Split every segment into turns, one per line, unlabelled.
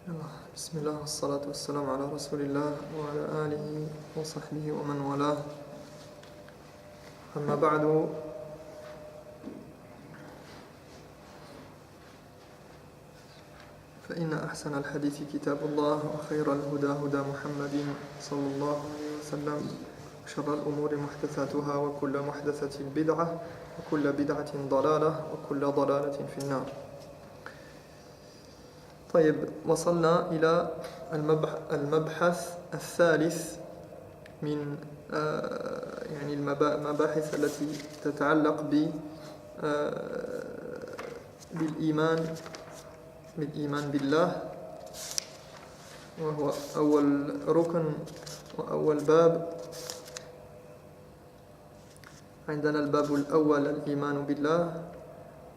بسم الله والصلاة والسلام على رسول الله وعلى آله وصحبه ومن والاه. أما بعد، فإن أحسن الحديث كتاب الله، وخير الهدى هدى محمد صلى الله عليه وسلم، وشر الأمور محدثاتها، وكل محدثة بدعة، وكل بدعة ضلالة، وكل ضلالة في النار. طيب، وصلنا إلى المبحث الثالث من يعني المباحث التي تتعلق بالإيمان بالله، وهو أول ركن وأول باب. عندنا الباب الأول الإيمان بالله،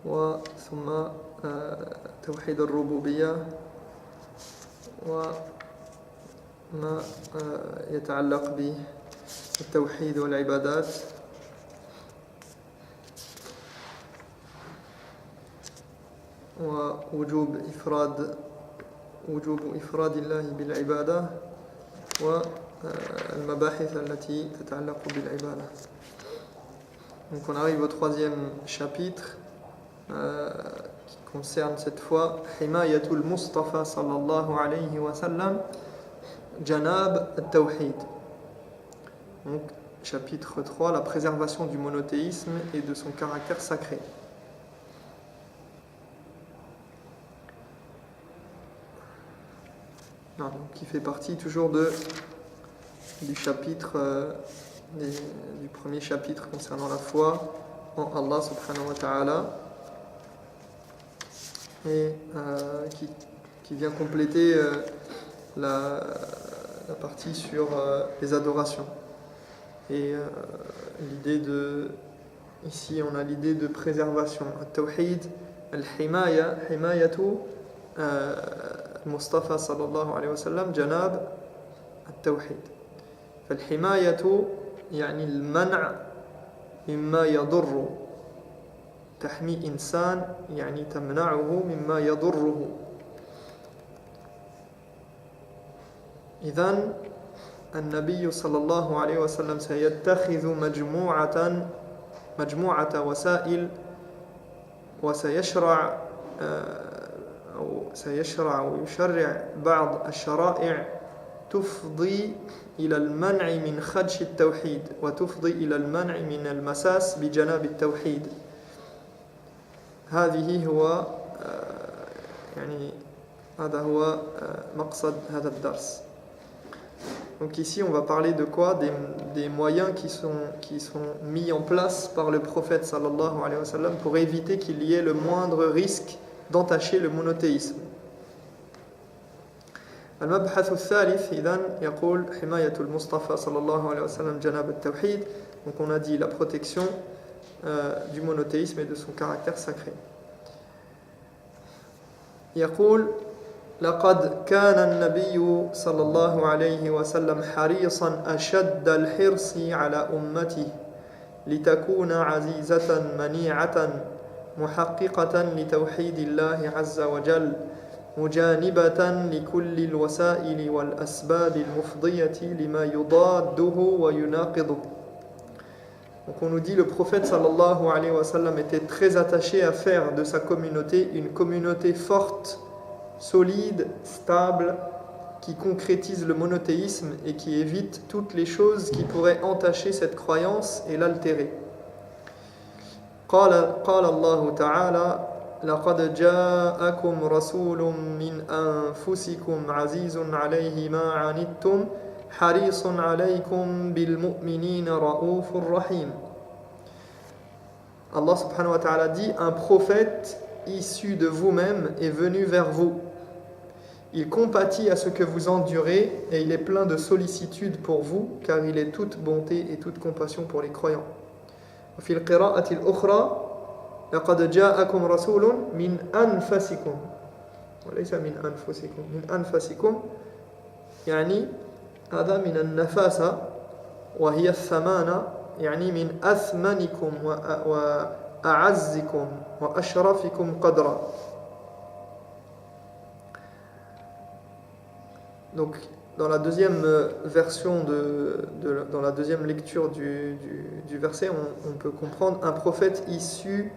وثم توحيد الربوبية وما يتعلق بالتوحيد والعبادات، ووجوب إفراد الله بالعبادة، والمباحث التي تتعلق بالعبادة. Donc on arrive au troisième chapitre qui concerne cette fois Himayatul Mustafa sallallahu alayhi wa sallam Janab al-Tawhid. Donc chapitre 3, la préservation du monothéisme et de son caractère sacré. Donc, qui fait partie toujours du chapitre du premier chapitre concernant la foi en Allah subhanahu wa ta'ala, et qui vient compléter la partie sur les adorations. Et ici on a l'idée de préservation. Al-Tawhid, Al-Himaya, Himayatu Mustafa sallallahu alayhi wa sallam, Janab Al-Tawhid. فالحماية يعني المنع مما يضر. تحمي إنسان يعني تمنعه مما يضره. إذن النبي صلى الله عليه وسلم سيتخذ مجموعة وسائل، وسيشرع ويشرع بعض الشرائع تفضي إلى المنع من خدش التوحيد، وتفضي إلى المنع من المساس بجناب التوحيد. هذا هو مقصد هذا الدرس. Donc ici on va parler de quoi? Des moyens qui sont mis en place par le prophète sallallahu alayhi wa sallam pour éviter qu'il y ait le moindre risque d'entacher le monothéisme. المبحث الثالث إذن يقول حماية المصطفى صلى الله عليه وسلم جناب التوحيد. Donc on a dit la protection du monothéisme et de son caractère sacré. يقول لقد كان النبي صلى الله عليه وسلم حريصا أشد الحرص على أمته لتكون عزيزة منيعة محققة لتوحيد الله عز وجل مجانبة لكل الوسائل والأسباب المفضية لما يضاده ويناقضه. Donc on nous dit le prophète sallallahu alayhi wa sallam était très attaché à faire de sa communauté une communauté forte, solide, stable, qui concrétise le monothéisme et qui évite toutes les choses qui pourraient entacher cette croyance et l'altérer. قال الله تعالى لقد جاءكم رسول من أنفسكم عزيز عليه ما عنتم حريص عليكم بالمؤمنين رؤوف رحيم. Allah subhanahu wa ta'ala dit: un prophète issu de vous-même est venu vers vous. Il compatit à ce que vous endurez et il est plein de sollicitude pour vous, car il est toute bonté et toute compassion pour les croyants. وفي القراءة الأخرى لقد جاءكم رسول من أنفسكم وليس من أنفسكم، من أنفسكم يعني هذا من النفاسة وهي الثمانة، يعني من أثمنكم وأعزكم وأشرفكم قدرا. Donc, dans la deuxième version, dans la deuxième lecture du verset, on peut comprendre un prophète issu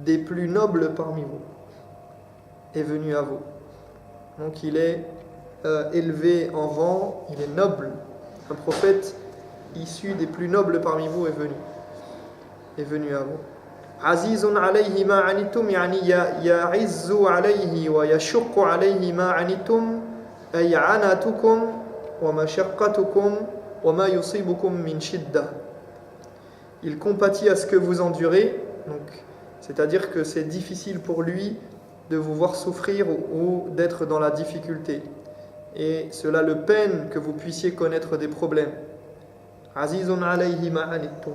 des plus nobles parmi vous est venu à vous. Donc, il est élevé en rang, il est noble. Un prophète issu des plus nobles parmi vous est venu à vous. Azizun alayhi ma anitum, yani ya'izzu alayhi wa yashuqqu alayhi ma anitum. Il compatit à ce que vous endurez, donc, c'est-à-dire que c'est difficile pour lui de vous voir souffrir ou d'être dans la difficulté. Et cela le peine que vous puissiez connaître des problèmes. Azizun alayhi ma anittum,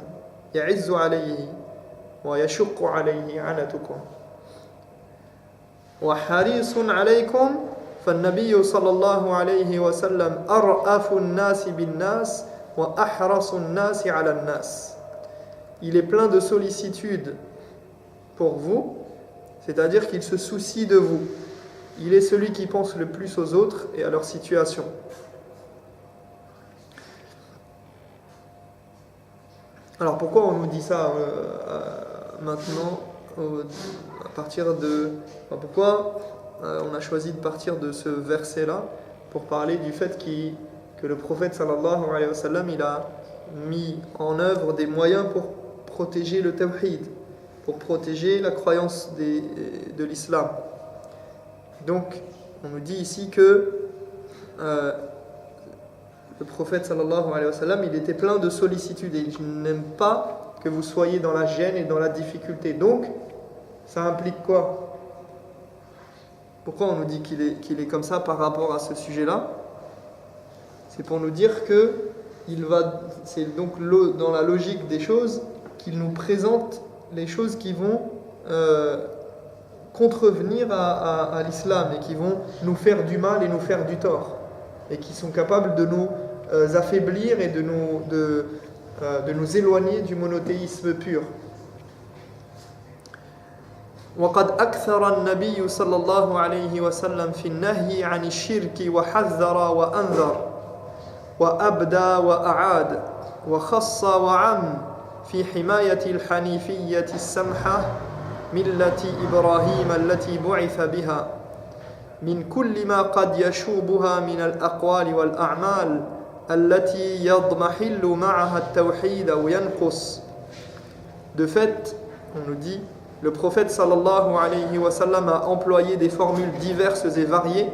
ya'izzu alayhi wa yashuqqu alayhi anatukum. Wa harisun alaykum. فالنبي صلى الله عليه وسلم أرأف الناس بالناس وأحرص الناس على الناس. Il est plein de sollicitude pour vous, c'est-à-dire qu'il se soucie de vous. Il est celui qui pense le plus aux autres et à leur situation. Alors pourquoi on nous dit ça maintenant à partir de... Pourquoi on a choisi de partir de ce verset-là pour parler du fait que le prophète sallallahu alayhi wa sallam, il a mis en œuvre des moyens pour protéger le tawhid, pour protéger la croyance de l'islam. Donc, on nous dit ici que le prophète sallallahu alayhi wa sallam, il était plein de sollicitude et il n'aime pas que vous soyez dans la gêne et dans la difficulté. Donc, ça implique quoi ? Pourquoi on nous dit qu'il est comme ça par rapport à ce sujet-là ? C'est pour nous dire que c'est donc dans la logique des choses qu'il nous présente les choses qui vont contrevenir à l'islam et qui vont nous faire du mal et nous faire du tort et qui sont capables de nous affaiblir et de nous éloigner du monothéisme pur. وقد أكثر النبي صلى الله عليه وسلم في النهي عن الشرك وحذر وأنذر وأبدى وأعاد وخص وعم في حماية الحنيفية السمحة ملة إبراهيم التي بعث بها من كل ما قد يشوبها من الأقوال والأعمال التي يضمحل معها التوحيد أو ينقص. De fait, on nous dit, le prophète sallallahu alayhi wa sallam a employé des formules diverses et variées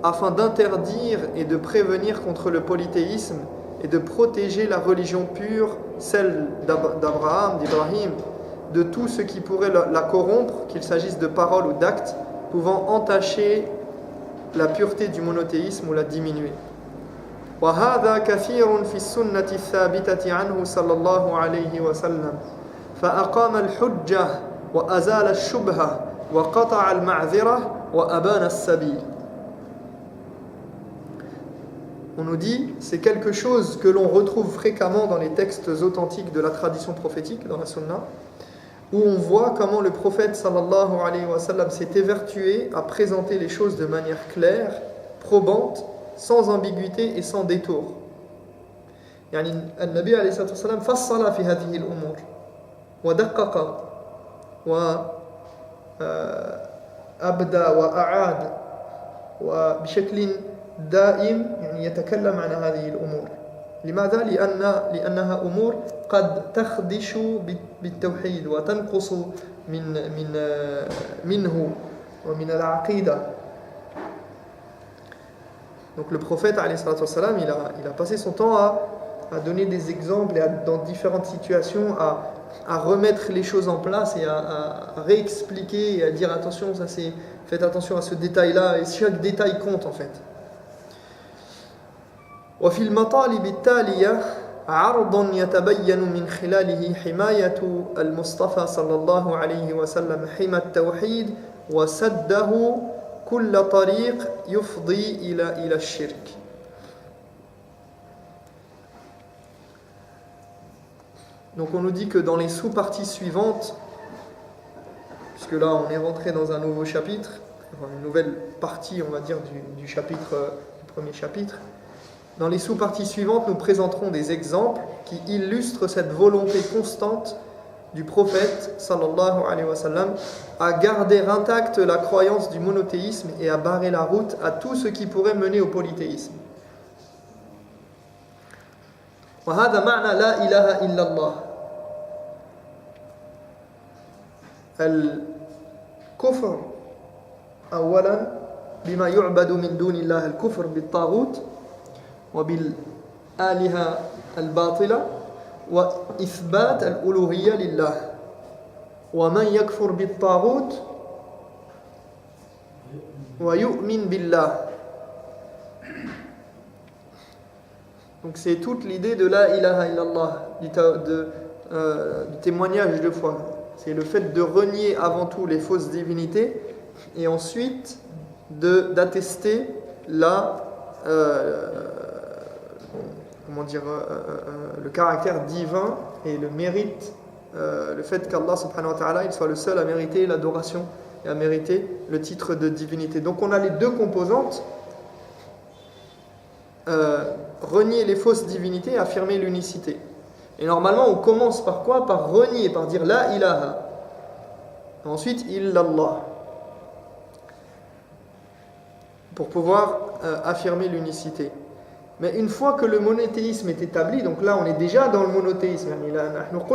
afin d'interdire et de prévenir contre le polythéisme et de protéger la religion pure, celle d'Abraham, d'Ibrahim, de tout ce qui pourrait la corrompre, qu'il s'agisse de paroles ou d'actes, pouvant entacher la pureté du monothéisme ou la diminuer. وهذا كثير في السنة الثابتة عنه صلى الله عليه وسلم فأقام الحجة وأزال الشبهة وقطع المعذرة وأبان السبيل. On nous dit, c'est quelque chose que l'on retrouve fréquemment dans les textes authentiques de la tradition prophétique, dans la sunna, où on voit comment le prophète sallallahu alayhi wa sallam s'est évertué à présenter les choses de manière claire, probante, sans ambiguïté et sans détour. يعني النبي عليه الصلاة والسلام فصل في هذه الأمور ودقق وأبدى وأعاد وبشكل دائم يعني يتكلم عن هذه الأمور. لماذا؟ لأنها أمور قد تخدش بالتوحيد وتنقص منه ومن العقيدة. Donc le prophète alayhi salatu wassalam, il a passé son temps à donner des exemples et dans différentes situations à remettre les choses en place et à réexpliquer et à dire attention, faites attention à ce détail-là, et chaque détail compte en fait. وفي المطالب التالية عرض يتبين من خلاله حماية المصطفى صلى الله عليه وسلم حمى التوحيد وسده كل طريق يفضي إلى الشرك. Donc on nous dit que dans les sous-parties suivantes, puisque là on est rentré dans un nouveau chapitre, une nouvelle partie on va dire du chapitre du premier chapitre. Dans les sous-parties suivantes, nous présenterons des exemples qui illustrent cette volonté constante du prophète sallallahu alayhi wa sallam à garder intacte la croyance du monothéisme et à barrer la route à tout ce qui pourrait mener au polythéisme. وهذا معنى لا إله إلا الله. الكفر أولا بما يعبد من دون الله، الكفر بالطاغوت وبالآلهة الباطلة وإثبات الألوهية لله. ومن يكفر بالطاغوت ويؤمن بالله. Donc c'est toute l'idée de la ilaha illallah, du témoignage de foi. C'est le fait de renier avant tout les fausses divinités et ensuite d'attester le caractère divin et le mérite, le fait qu'Allah subhanahu wa ta'ala il soit le seul à mériter l'adoration et à mériter le titre de divinité. Donc on a les deux composantes, renier les fausses divinités et affirmer l'unicité. Et normalement on commence par quoi? Par renier, par dire la ilaha. Ensuite illallah. Pour pouvoir affirmer l'unicité. Mais une fois que le monothéisme est établi, donc là on est déjà dans le monothéisme. Donc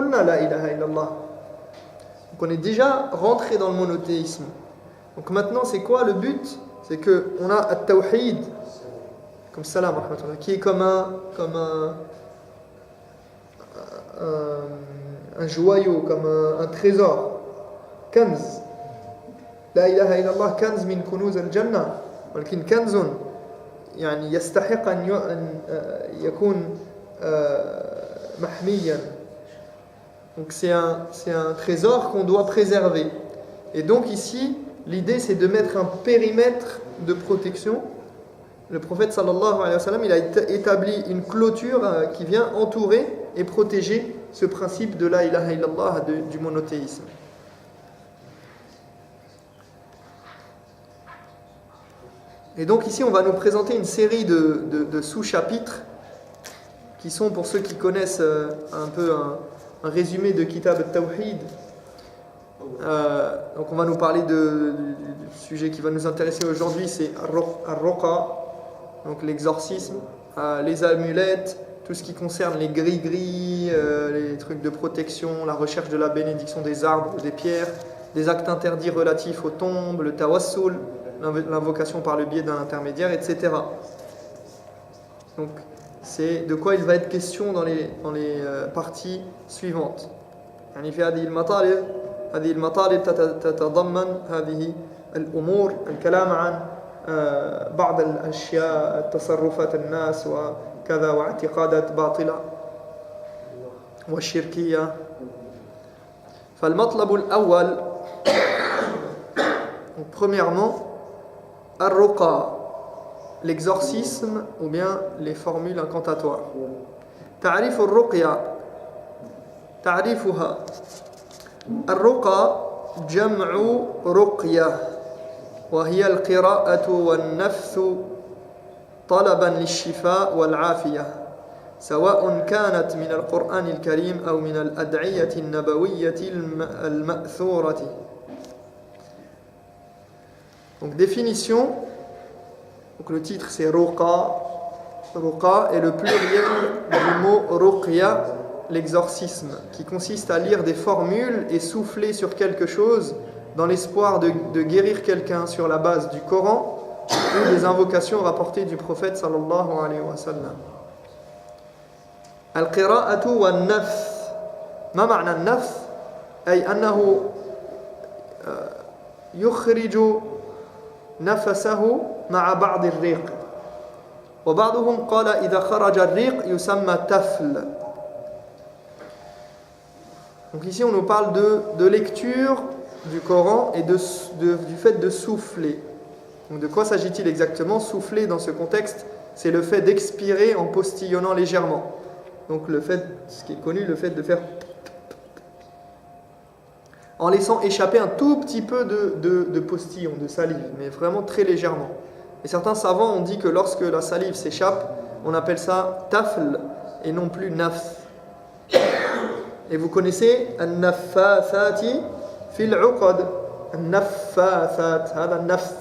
on est déjà rentré dans le monothéisme. Donc maintenant c'est quoi le but? C'est qu'on a at-tawhid, comme salam, qui est comme un joyau, comme un trésor. Kanz. La ilaha illallah kanz min kunuz al-jannah. ولكن كنز يعني يستحق أن يكون محميا. Donc c'est un trésor qu'on doit préserver. Et donc ici, l'idée c'est de mettre un périmètre de protection. Le prophète sallallahu alayhi wa sallam, il a établi une clôture qui vient entourer et protéger ce principe de la ilaha illallah, du monothéisme. Et donc ici on va nous présenter une série de sous-chapitres qui sont, pour ceux qui connaissent un peu un résumé de Kitab al-Tawhid. Donc on va nous parler du sujet qui va nous intéresser aujourd'hui, c'est Ar-Ruqa, donc l'exorcisme, les amulettes, tout ce qui concerne les gris-gris, les trucs de protection, la recherche de la bénédiction des arbres ou des pierres, des actes interdits relatifs aux tombes, le tawassul, l'invocation par le biais d'un intermédiaire, etc. Donc c'est de quoi il va être question dans les parties suivantes. يعني في هذه المطالب تتضمن هذه الأمور الكلام عن بعض الأشياء تصرفات الناس وكذا واعتقادات باطلة والشركية. فالمطلب الأول, premièrement, Ar-Ruqa, l'exorcisme ou bien les formules incantatoires. تعريف الرقية تعريفها الرقى جمع رقية وهي القراءة والنفث طلبا للشفاء والعافية سواء كانت من القرآن الكريم أو من الأدعية النبوية المأثورة. Donc définition, donc le titre c'est Ruqa. Ruqa est le pluriel du mot Ruqya, l'exorcisme, qui consiste à lire des formules et souffler sur quelque chose dans l'espoir de guérir quelqu'un sur la base du Coran ou des invocations rapportées du prophète sallallahu alayhi wa sallam. Al-qira'atu wa an-nafth. Ma ma'na an-nafth? Ay annahu yukhriju نفسه مع بعض الريق وبعضهم قال إذا خرج الريق يسمى تفل. Donc ici on nous parle de lecture du Coran et du fait de souffler. Donc de quoi s'agit-il exactement? Souffler dans ce contexte, c'est le fait d'expirer en postillonnant légèrement. Donc le fait, ce qui est connu, le fait de faire en laissant échapper un tout petit peu de postillon, de salive, mais vraiment très légèrement. Et certains savants ont dit que lorsque la salive s'échappe, on appelle ça tafl et non plus nafth. Et vous connaissez an-naffathati fil 'uqad. An-naffathat, hada nafth.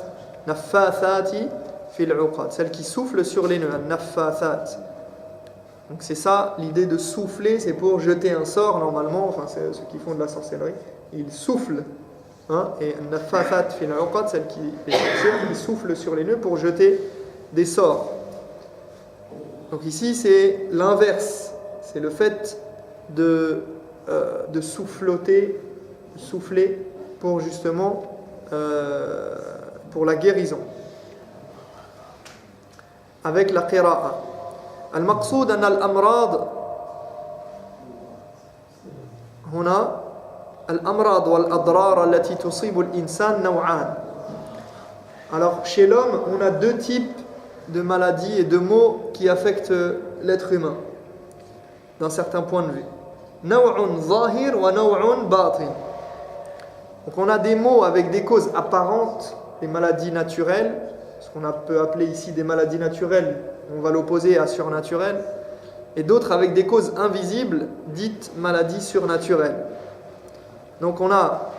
Naffathati fil 'uqad, celle qui souffle sur les nœuds, an-naffathat. Donc c'est ça, l'idée de souffler, c'est pour jeter un sort normalement, enfin c'est ceux qui font de la sorcellerie, ils soufflent. Hein, et an-naffathat fil 'uqad, celle qui souffle sur les nœuds pour jeter des sorts. Donc ici c'est l'inverse, c'est le fait de souffler pour justement pour la guérison avec la qira'a. Al-maqsoud an al-amrad هنا الأمراض والأضرار التي تصيب الإنسان نوعان. Alors chez l'homme on a deux types de maladies et de maux qui affectent l'être humain d'un certain point de vue. نوع ظاهر ونوع باطن. Donc on a des maux avec des causes apparentes, des maladies naturelles, ce qu'on peut appeler ici des maladies naturelles, on va l'opposer à surnaturelles, et d'autres avec des causes invisibles, dites maladies surnaturelles. Donc on a,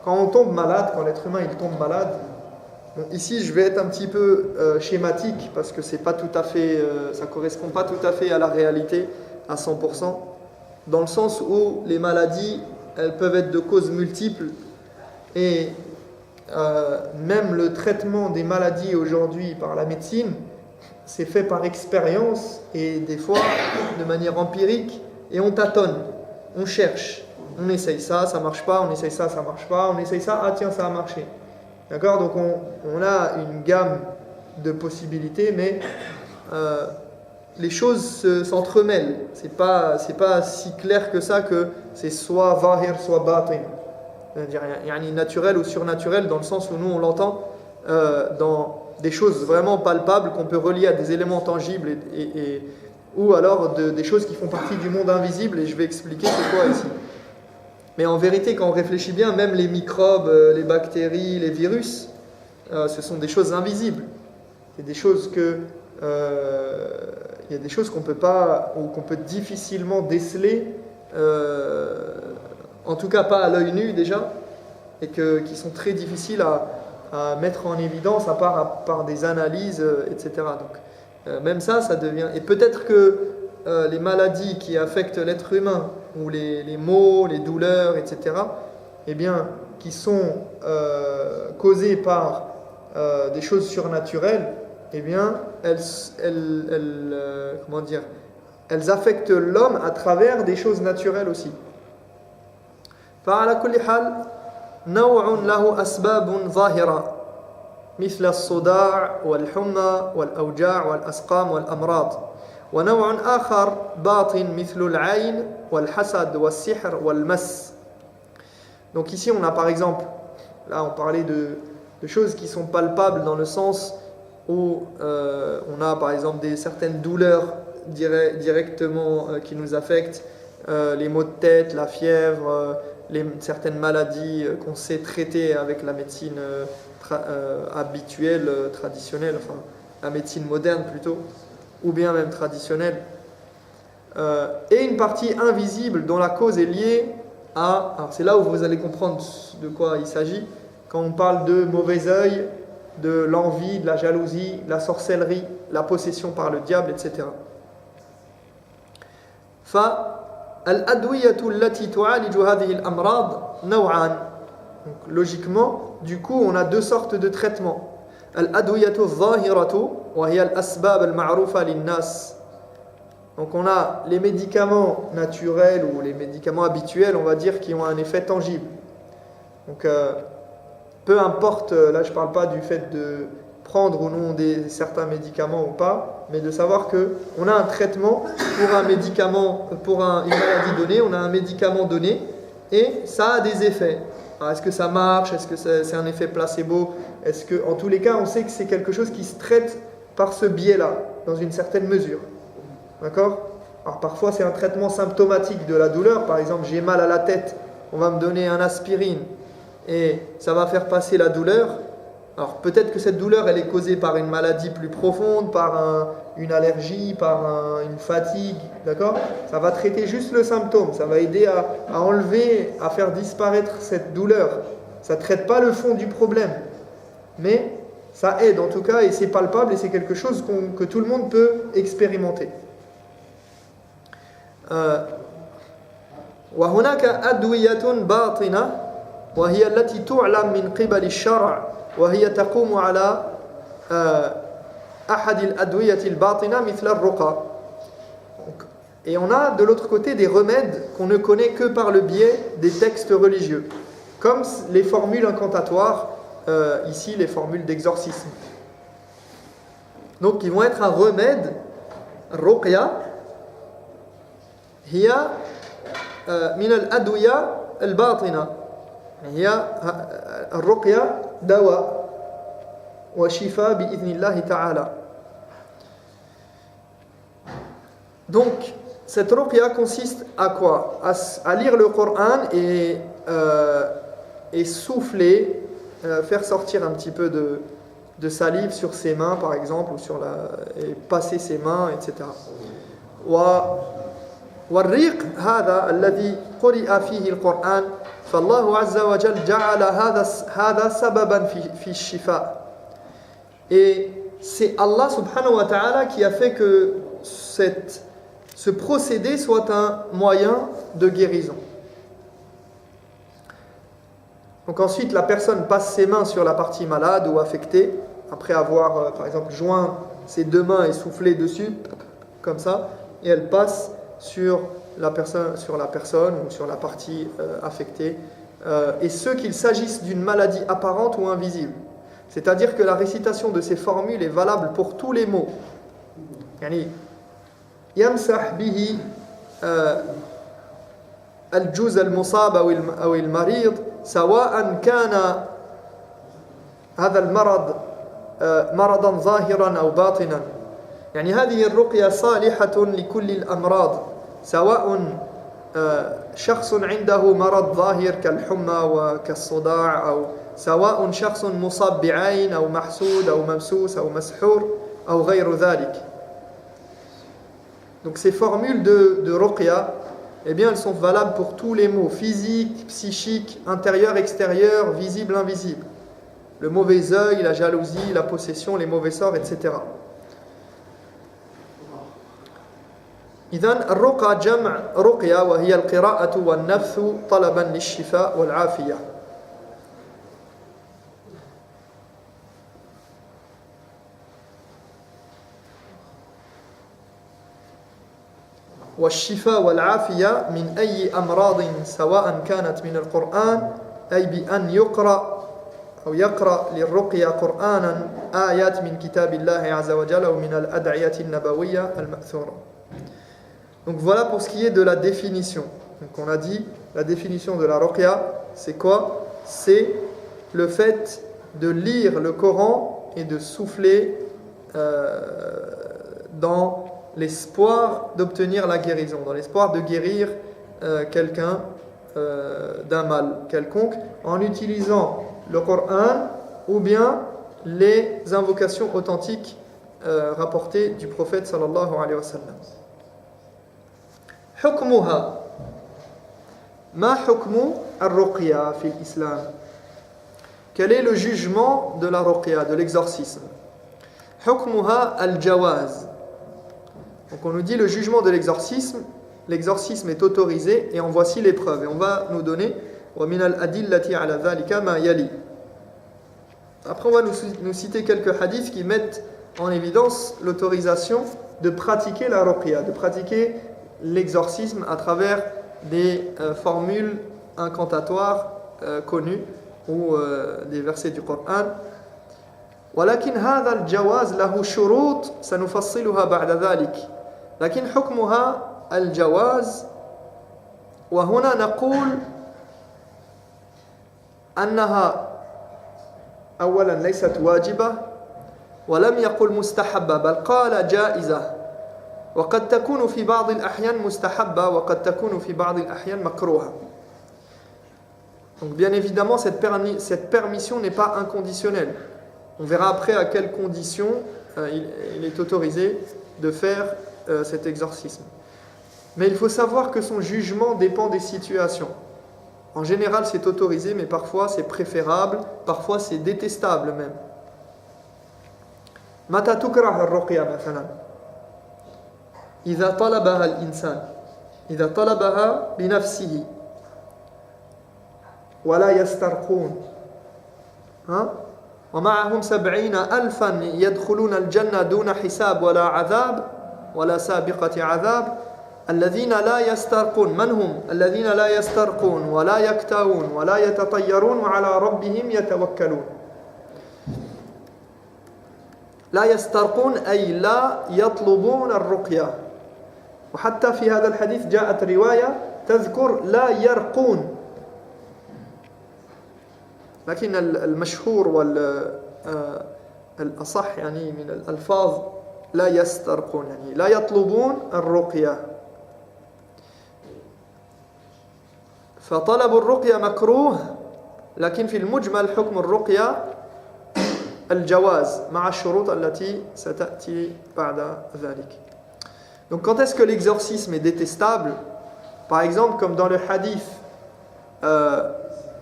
quand on tombe malade, quand l'être humain il tombe malade, bon, ici je vais être un petit peu schématique parce que c'est pas tout à fait, ça correspond pas tout à fait à la réalité à 100%, dans le sens où les maladies elles peuvent être de causes multiples et même le traitement des maladies aujourd'hui par la médecine c'est fait par expérience et des fois de manière empirique et on tâtonne, on cherche, on essaye ça, ça marche pas, on essaye ça, ça marche pas, on essaye ça, ah tiens ça a marché. D'accord, donc on a une gamme de possibilités mais les choses s'entremêlent. C'est pas si clair que ça que c'est soit zahir, soit batin. C'est-à-dire naturel ou surnaturel dans le sens où nous on l'entend dans des choses vraiment palpables qu'on peut relier à des éléments tangibles ou alors des choses qui font partie du monde invisible et je vais expliquer c'est quoi ici. Mais en vérité quand on réfléchit bien, même les microbes, les bactéries, les virus, ce sont des choses invisibles. C'est des choses que il y a des choses qu'on peut pas ou qu'on peut difficilement déceler, en tout cas pas à l'œil nu déjà, et qui sont très difficiles à mettre en évidence à part par des analyses, etc. Donc même ça devient. Et peut-être que les maladies qui affectent l'être humain ou les maux, les douleurs, etc. Eh bien, qui sont causées par des choses surnaturelles. Eh bien, elles affectent l'homme à travers des choses naturelles aussi. فعلى كل حال نوع له أسباب ظاهرة مثل الصداع والحمى والأوجاع والأسقام والأمراض ونوع آخر باطن مثل العين والحسد والسحر والمس. Donc ici on a par exemple, là on parlait de choses qui sont palpables dans le sens où on a par exemple certaines douleurs directement qui nous affectent, les maux de tête, la fièvre, certaines maladies qu'on sait traiter avec la médecine habituelle, traditionnelle, enfin la médecine moderne plutôt, ou bien même traditionnelle, et une partie invisible dont la cause est liée à... Alors c'est là où vous allez comprendre de quoi il s'agit, quand on parle de mauvais œil, de l'envie, de la jalousie, de la sorcellerie, la possession par le diable, etc. فالأدوية التي تعالج هذه الأمراض نوعان. Logiquement, du coup, on a deux sortes de traitements. الأدوية الظاهرة وهي الأسباب المعروفة للناس. Donc on a les médicaments naturels ou les médicaments habituels, on va dire, qui ont un effet tangible. Donc peu importe, là je ne parle pas du fait de prendre ou non certains médicaments ou pas, mais de savoir qu'on a un traitement pour un médicament, pour une maladie donnée, on a un médicament donné et ça a des effets. Alors, est-ce que ça marche? Est-ce que c'est un effet placebo? Est-ce que, en tous les cas, on sait que c'est quelque chose qui se traite par ce biais-là, dans une certaine mesure. D'accord? Alors parfois c'est un traitement symptomatique de la douleur, par exemple j'ai mal à la tête, on va me donner un aspirine et ça va faire passer la douleur, Alors peut-être que cette douleur elle est causée par une maladie plus profonde, par une allergie, par une fatigue, d'accord? Ça va traiter juste le symptôme, ça va aider à enlever, à faire disparaître cette douleur. Ça ne traite pas le fond du problème, mais ça aide en tout cas et c'est palpable et c'est quelque chose que tout le monde peut expérimenter. وهناك أدوية باطنة وهي التي تعلم من قبل الشرع وهي تقوم على أحد الأدوية الباطنة مثل الرقى. Et on a de l'autre côté des remèdes qu'on ne connaît que par le biais des textes religieux, comme les formules incantatoires, ici les formules d'exorcisme. Donc ils vont être un remède, ruqya, hiya min al-adwiya al-batina. هي الرقية دواء وشفاء بإذن الله تعالى. Donc cette ruqya consiste à quoi? À lire le Coran et souffler, faire sortir un petit peu de salive sur ses mains par exemple, ou et passer ses mains, etc. والريق هذا الذي قرئ فيه القرآن فالله عز وجل جعل هذا سببا في الشفاء. Et c'est Allah subhanahu wa ta'ala qui a fait que ce procédé soit un moyen de guérison. Donc ensuite la personne passe ses mains sur la partie malade ou affectée après avoir par exemple joint ses deux mains et soufflé dessus comme ça, et elle passe sur la personne ou sur la partie affectée, et ce qu'il s'agisse d'une maladie apparente ou invisible. C'est-à-dire que la récitation de ces formules est valable pour tous les mots. يعني يمسح به الجزء المصاب أو المريض سواء كان هذا المرض مرضا ظاهرا أو باطنا. يعني هذه الرقية صالحة لكل الأمراض سواء شخص عنده مرض ظاهر كالحمى وكالصداع أو سواء شخص مصاب بعين أو محسود أو ممسوس أو مسحور أو غير ذلك. Donc ces formules de ruqya, eh bien elles sont valables pour tous les maux physiques, psychiques, intérieurs, extérieurs, visibles, invisibles. Le mauvais œil, la jalousie, la possession, les mauvais sorts, etc. إذن الرقى جمع رقية وهي القراءة والنفث طلبا للشفاء والعافية. والشفاء والعافية من أي أمراض سواء كانت من القرآن أي بأن يقرأ للرقية قرآنا آيات من كتاب الله عز وجل أو من الأدعية النبوية المأثورة. Donc voilà pour ce qui est de la définition. Donc on a dit, la définition de la ruqya, c'est quoi? C'est le fait de lire le Coran et de souffler dans l'espoir d'obtenir la guérison, dans l'espoir de guérir quelqu'un d'un mal quelconque, en utilisant le Coran ou bien les invocations authentiques rapportées du prophète sallallahu alayhi wa sallam. حكمها ما حكم الرقية في الإسلام? Quel est le jugement de la ruqya, de l'exorcisme? حكمها الجواز. Donc on nous dit le jugement de l'exorcisme est autorisé et en voici les preuves. Et on va nous donner ومن الأدلة على ذلك ما يلي. Après on va nous citer quelques hadiths qui mettent en évidence l'autorisation de pratiquer la ruqya, de pratiquer l'exorcisme à travers des formules incantatoires connues ou des versets du Coran. ولكن هذا الجواز له شروط سنفصلها بعد ذلك. لكن حكمها الجواز، وهنا نقول أنها أولا ليست واجبة ولم يقل مستحبة بل قال جائزة، وقد تكون في بعض الأحيان مستحبة وقد تكون في بعض الأحيان مكروهة. Donc bien évidemment cette permission n'est pas inconditionnelle. On verra après à quelles conditions il est autorisé de faire cet exorcisme. Mais il faut savoir que son jugement dépend des situations. En général, c'est autorisé, mais parfois c'est préférable, parfois c'est détestable même. متى تكره الرقية مثلا؟ إذا طلبها الإنسان، إذا طلبها بنفسه ولا يسترقون، ومعهم 70,000 يدخلون الجنة دون حساب ولا عذاب ولا سابقة عذاب. الذين لا يسترقون، من هم؟ الذين لا يسترقون ولا يكتوون ولا يتطيرون وعلى ربهم يتوكلون. لا يسترقون أي لا يطلبون الرقية. وحتى في هذا الحديث جاءت رواية تذكر لا يرقون، لكن المشهور والأصح يعني من الألفاظ لا يسترقون، يعني لا يطلبون الرقية. فطلب الرقية مكروه، لكن في المجمل حكم الرقية الجواز مع الشروط التي ستأتي بعد ذلك. Donc quand est-ce que l'exorcisme est détestable? Par exemple, comme dans le hadith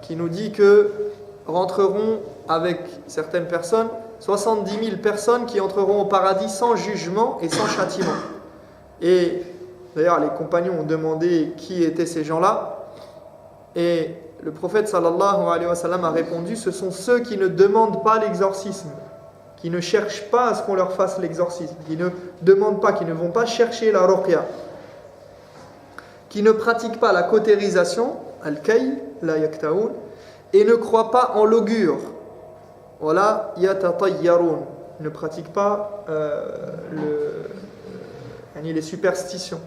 qui nous dit que rentreront avec certaines personnes 70 000 personnes qui entreront au paradis sans jugement et sans châtiment. Et d'ailleurs, les compagnons ont demandé qui étaient ces gens-là. Et le prophète sallallahu alayhi wa sallam a répondu: ce sont ceux qui ne demandent pas l'exorcisme, qui ne cherchent pas à ce qu'on leur fasse l'exorcisme, qui ne demandent pas, qui ne vont pas chercher la ruqya, qui ne pratiquent pas la cautérisation, al-kay, la yaktaoun, et ne croient pas en l'augure, wala yatatayyaroun, ne pratiquent pas les superstitions,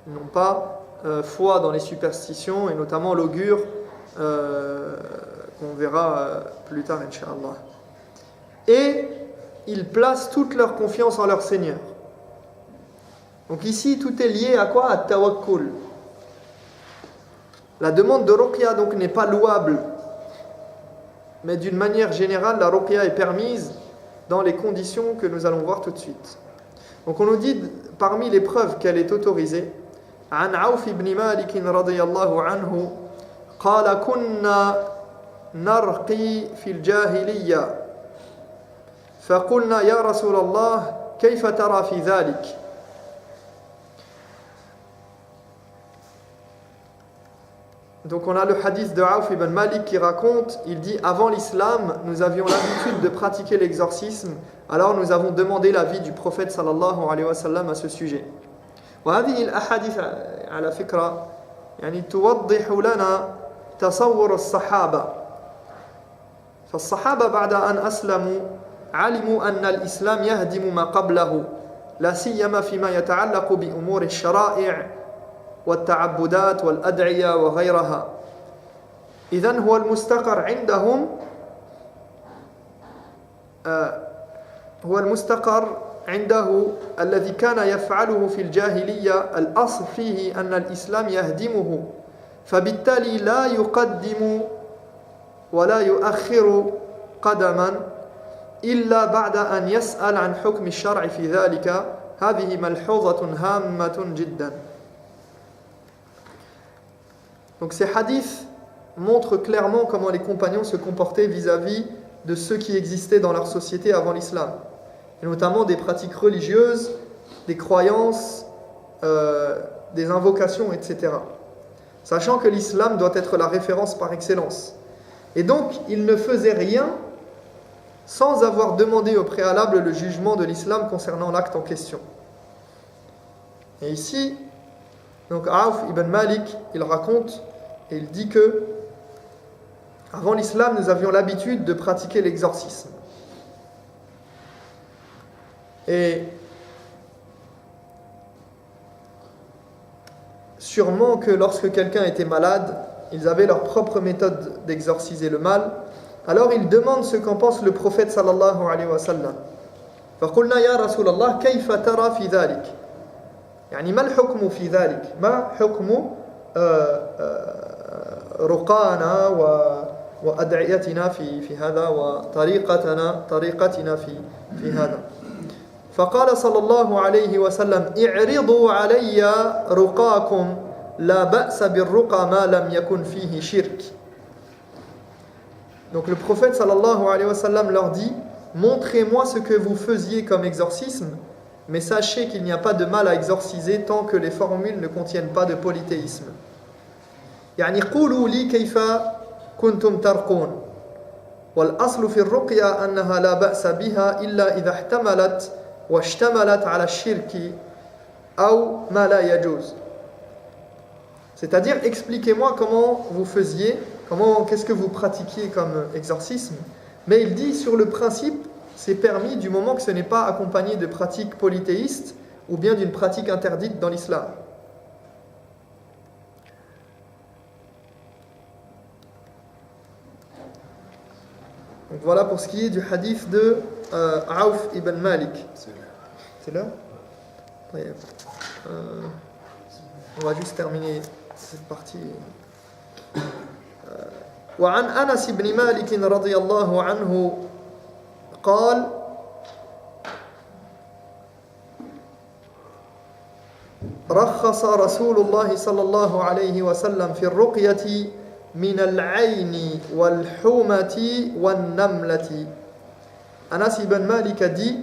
ils n'ont pas foi dans les superstitions et notamment l'augure qu'on verra plus tard incha'Allah. Et ils placent toute leur confiance en leur Seigneur. Donc ici tout est lié à quoi? À tawakkul. La demande de ruqya donc n'est pas louable, mais d'une manière générale la ruqya est permise dans les conditions que nous allons voir tout de suite. Donc on nous dit parmi les preuves qu'elle est autorisée. عن عوف بن مالك رضي الله عنه قال كنا نرقي في الجاهلية فقلنا يا رسول الله كيف ترى في ذلك. Donc on a le hadith de Auf ibn Malik qui raconte, il dit: avant l'islam, nous avions l'habitude de pratiquer l'exorcisme, alors nous avons demandé l'avis du prophète sallallahu alayhi wa sallam à ce sujet. وهذه الأحاديث على فكرة يعني توضح لنا تصور الصحابة. فالصحابة بعد أن أسلموا علموا أن الإسلام يهدم ما قبله، لا سيما فيما يتعلق بأمور الشرائع والتعبدات والأدعية وغيرها. إذن هو المستقر عندهم هو المستقر عنده الذي كان يفعله في الجاهلية الأصل فيه أن الإسلام يهدمه، فبالتالي لا يقدم ولا يؤخر قدما إلا بعد أن يسأل عن حكم الشرع في ذلك. هذه ملحوظة هامة جدا. Donc ces hadiths montrent clairement comment les compagnons se comportaient vis-à-vis de ceux qui existaient dans leur société avant l'islam, et notamment des pratiques religieuses, des croyances, des invocations, etc. Sachant que l'islam doit être la référence par excellence. Et donc, ils ne faisaient rien sans avoir demandé au préalable le jugement de l'islam concernant l'acte en question. Et ici, donc Auf ibn Malik, il raconte et il dit que avant l'islam, nous avions l'habitude de pratiquer l'exorcisme. Et sûrement que lorsque quelqu'un était malade, ils avaient leur propre méthode d'exorciser le mal. Alors ils demandent ce qu'en pense le prophète sallallahu alayhi wa sallam. فقلنا يا رسول الله كيف ترى في ذلك؟ يعني ما الحكم في ذلك؟ ما حكم رقانا وأدعيتنا في هذا طريقتنا في هذا. فقال صلى الله عليه وسلم اعرضوا علي رقاكم لا بأس بالرقى ما لم يكن فيه شرك. Donc le prophète sallallahu alayhi wa sallam leur dit montrez-moi ce que vous faisiez comme exorcisme, mais sachez qu'il n'y a pas de mal à exorciser tant que les formules ne contiennent pas de polythéisme. يعني قولوا لي كيف كنتم ترقون والأصل في الرقية أنها لا بأس بها إلا إذا احتملت واشتملت على الشرك أو ما لا يجوز. C'est-à-dire, expliquez-moi comment vous faisiez, qu'est-ce que vous pratiquiez comme exorcisme. Mais il dit, sur le principe, c'est permis du moment que ce n'est pas accompagné de pratiques polythéistes ou bien d'une pratique interdite dans l'islam. Donc voilà pour ce qui est du hadith de Auf ibn Malik. C'est là ? On va juste terminer cette partie. وعن أنس بن مالك رضي الله عنه قال رخص رسول الله صلى الله عليه وسلم في الرقية من العين والحومة والنملة. Anas ibn Malik a dit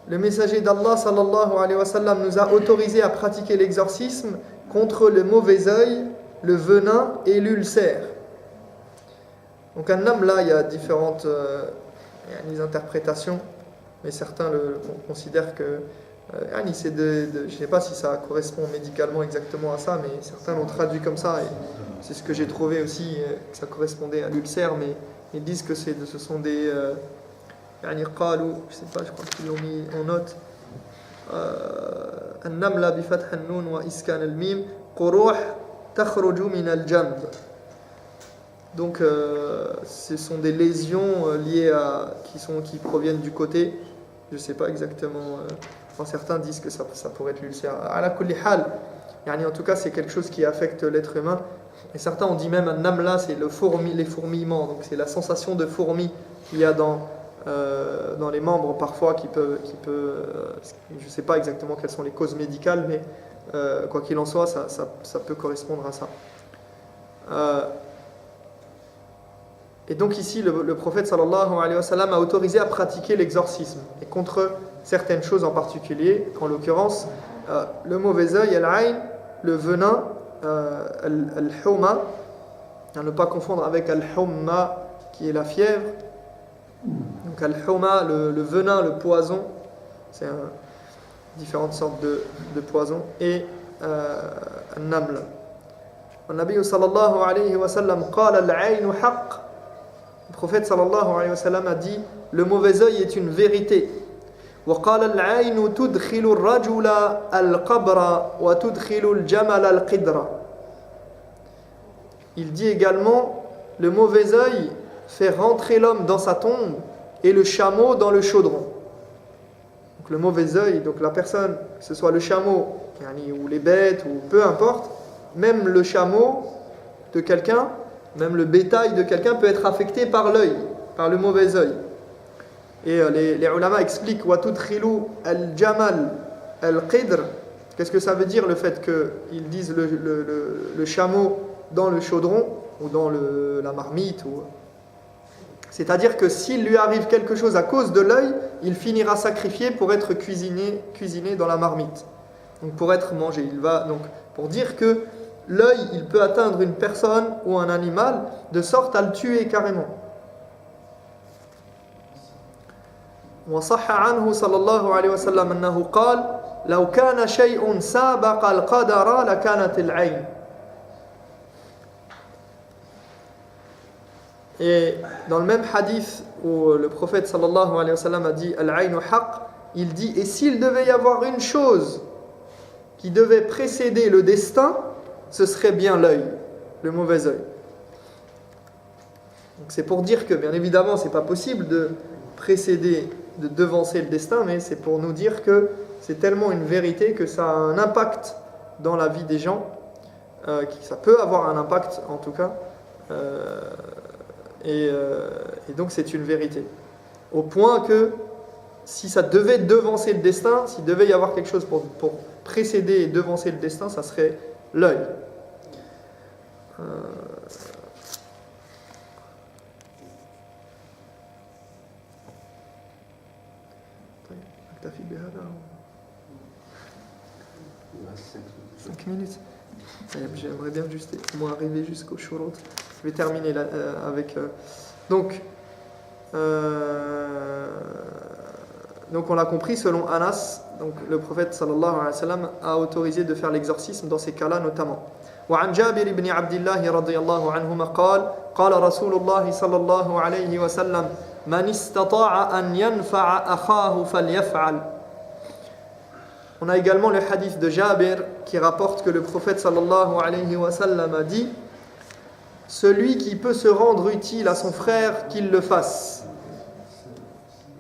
le messager d'Allah sallallahu alayhi wa sallam nous a autorisé à pratiquer l'exorcisme contre le mauvais œil, le venin et l'ulcère. Donc un homme là, il y a différentes interprétations, mais certains considèrent que c'est je ne sais pas si ça correspond médicalement exactement à ça, mais certains l'ont traduit comme ça, et c'est ce que j'ai trouvé aussi, que ça correspondait à l'ulcère, mais ils disent que ce sont des... je sais pas, je crois qu'ils l'ont mis en note. النملة بفتح النون وإسكان الميم قروح تخرج من الجنب. Donc ce sont des lésions liées qui proviennent du côté. Je ne sais pas exactement. Certains disent que ça pourrait être l'ulcère. Ala kulli hal, en tout cas c'est quelque chose qui affecte l'être humain. Et certains ont dit même un namla, c'est les fourmillements. Donc c'est la sensation de fourmi qu'il y a dans les membres parfois qui peut je ne sais pas exactement quelles sont les causes médicales, mais quoi qu'il en soit, ça peut correspondre à ça. Et donc ici, le prophète sallallahu alayhi wa sallam a autorisé à pratiquer l'exorcisme, et contre certaines choses en particulier, en l'occurrence le mauvais œil, al-ayn, le venin, al-humma, à ne pas confondre avec al-humma qui est la fièvre. Donc al-humma, le venin, le poison, c'est différentes sortes de poisons, et al-naml. النبي صلى الله عليه وسلم قال العين حق. Le prophète sallallahu alayhi wa sallam a dit le mauvais œil est une vérité. وقال العين تدخل الرجل القبر وتدخل الجمل القدر. Il dit également le mauvais œil fait rentrer l'homme dans sa tombe et le chameau dans le chaudron. Donc le mauvais œil, donc la personne, que ce soit le chameau ou les bêtes ou peu importe, même le chameau de quelqu'un, même le bétail de quelqu'un peut être affecté par l'œil, par le mauvais œil. Et les ulama expliquent wa tudkhilu al-jamal al-qidr. Qu'est-ce que ça veut dire le fait qu'ils disent le chameau dans le chaudron ou dans la marmite C'est-à-dire que s'il lui arrive quelque chose à cause de l'œil, il finira sacrifié pour être cuisiné dans la marmite. Donc pour être mangé. Pour dire que l'œil, il peut atteindre une personne ou un animal de sorte à le tuer carrément. وصح عنه صلى الله عليه وسلم أنه قال لو كان شيء سابق القدر لكانت العين. Et dans le même hadith où le prophète sallallahu alayhi wa sallam a dit al-aynu haqq, il dit et s'il devait y avoir une chose qui devait précéder le destin, ce serait bien l'œil, le mauvais œil. Donc c'est pour dire que bien évidemment c'est pas possible de précéder, de devancer le destin, mais c'est pour nous dire que c'est tellement une vérité que ça a un impact dans la vie des gens, ça peut avoir un impact en tout cas. Et donc c'est une vérité. Au point que si ça devait devancer le destin, s'il devait y avoir quelque chose pour précéder et devancer le destin, ça serait l'œil. Cinq minutes. J'aimerais bien juste arriver jusqu'au shurut. Je vais terminer là, avec. Donc on l'a compris, selon Anas, donc le prophète sallallahu alayhi wa sallam a autorisé de faire l'exorcisme dans ces cas-là notamment. وعن جابر بن عبد الله رضي الله عنهما قال رسول الله صلى الله عليه وسلم من استطاع أن ينفع أخاه فليفعل. On a également le hadith de Jabir qui rapporte que le prophète sallallahu alayhi wa sallam a dit: celui qui peut se rendre utile à son frère, qu'il le fasse.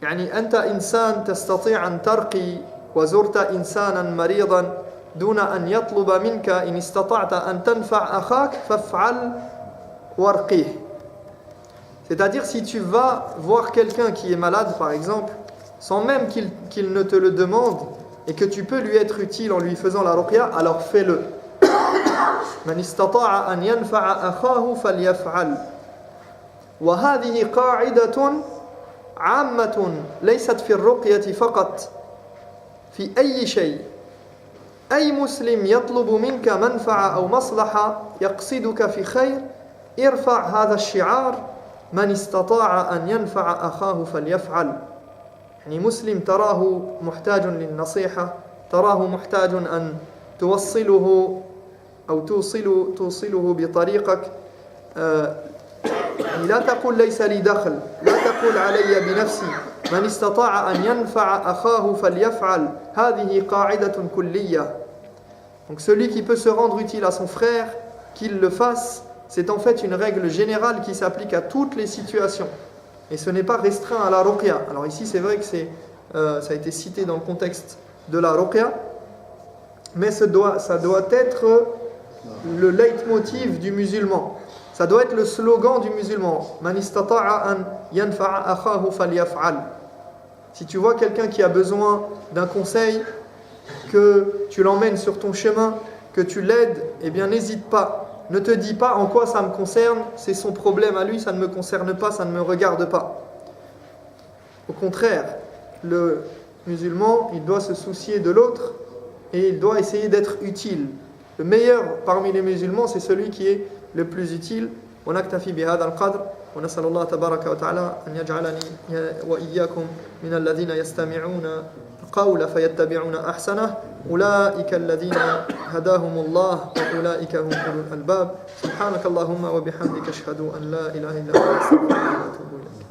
يعني أنت إنسان تستطيع أن ترقي وزرت إنسانا مريضا دون أن يطلب منك إن استطعت أن تنفع أخاك فافعل وارقيه. C'est-à-dire, si tu vas voir quelqu'un qui est malade par exemple, sans même qu'il ne te le demande, et que tu peux lui être utile en lui faisant la ruqya, alors fais-le. من استطاع أن ينفع أخاه فليفعل. وهذه قاعدة عامة ليست في الرقية فقط، في أي شيء. أي مسلم يطلب منك منفعة أو مصلحة يقصدك في خير، ارفع هذا الشعار: من استطاع أن ينفع أخاه فليفعل. يعني مسلم تراه محتاج للنصيحة، تراه محتاج أن توصله أو توصله بطريقك. لا تقول ليس لي دخل، لا تقول علي بنفسي. من استطاع أن ينفع أخاه فليفعل. هذه قاعدة كلية. Donc celui qui peut se rendre utile à son frère, qu'il le fasse. C'est en fait une règle générale qui s'applique à toutes les situations. Et ce n'est pas restreint à la ruqya. Alors ici, c'est vrai que ça a été cité dans le contexte de la ruqya, mais ça doit être le leitmotiv du musulman. Ça doit être le slogan du musulman. Man istata'a an yanfa'a akhahu falyaf'al. Si tu vois quelqu'un qui a besoin d'un conseil, que tu l'emmènes sur ton chemin, que tu l'aides, eh bien n'hésite pas. Ne te dis pas en quoi ça me concerne, c'est son problème à lui, ça ne me concerne pas, ça ne me regarde pas. Au contraire, le musulman, il doit se soucier de l'autre et il doit essayer d'être utile. Le meilleur parmi les musulmans, c'est celui qui est le plus utile. ونكتفي بهذا القدر ونسأل الله تبارك وتعالى أن يجعلني وإياكم من الذين يستمعون القول فيتبعون أحسنه أولئك الذين هداهم الله وأولئك هم أولو الألباب سبحانك اللهم وبحمدك أشهد أن لا إله إلا أنت أستغفرك وأتوب إليك.